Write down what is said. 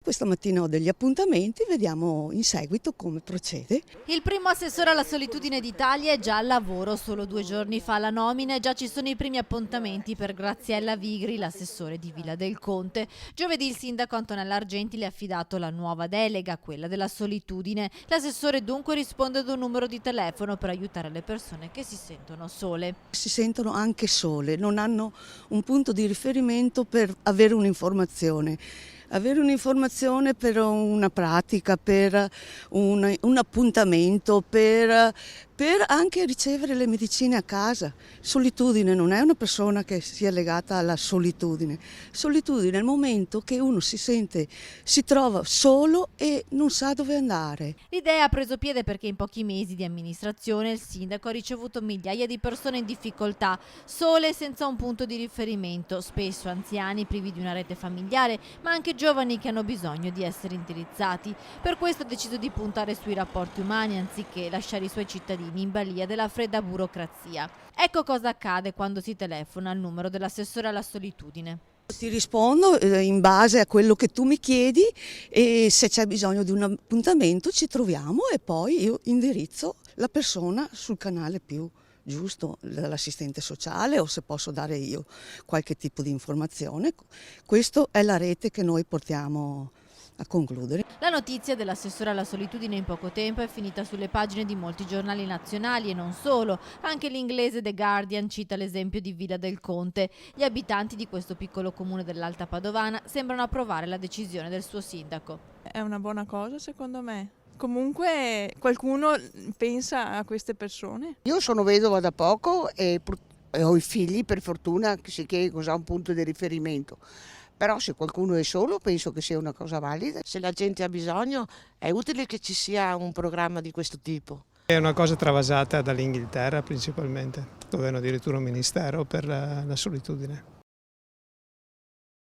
Questa mattina ho degli appuntamenti, vediamo in seguito come procede. Il primo assessore alla solitudine d'Italia è già al lavoro, solo 2 giorni fa la nomina e già ci sono i primi appuntamenti per Graziella Vigri, l'assessore di Villa del Conte. Giovedì il sindaco Antonella Argenti le ha affidato la nuova delega, quella della solitudine. L'assessore dunque risponde ad un numero di telefono per aiutare le persone che si sentono sole. Si sentono anche sole, non hanno un punto di riferimento per avere un'informazione. Avere un'informazione per una pratica, per un appuntamento, per anche ricevere le medicine a casa. Solitudine non è una persona che sia legata alla solitudine. Solitudine è il momento che uno si trova solo e non sa dove andare. L'idea ha preso piede perché in pochi mesi di amministrazione il sindaco ha ricevuto migliaia di persone in difficoltà, sole e senza un punto di riferimento, spesso anziani privi di una rete familiare, ma anche giovani che hanno bisogno di essere indirizzati. Per questo ha deciso di puntare sui rapporti umani anziché lasciare i suoi cittadini in balia della fredda burocrazia. Ecco cosa accade quando si telefona al numero dell'assessore alla solitudine. Ti rispondo in base a quello che tu mi chiedi e se c'è bisogno di un appuntamento ci troviamo e poi io indirizzo la persona sul canale più giusto, l'assistente sociale o se posso dare io qualche tipo di informazione. Questa è la rete che noi portiamo a concludere. La notizia dell'assessore alla solitudine in poco tempo è finita sulle pagine di molti giornali nazionali e non solo. Anche l'inglese The Guardian cita l'esempio di Villa del Conte. Gli abitanti di questo piccolo comune dell'Alta Padovana sembrano approvare la decisione del suo sindaco. È una buona cosa secondo me. Comunque qualcuno pensa a queste persone. Io sono vedova da poco e ho i figli, per fortuna, che ho un punto di riferimento. Però se qualcuno è solo penso che sia una cosa valida. Se la gente ha bisogno è utile che ci sia un programma di questo tipo. È una cosa travasata dall'Inghilterra principalmente, dove hanno addirittura un ministero per la solitudine.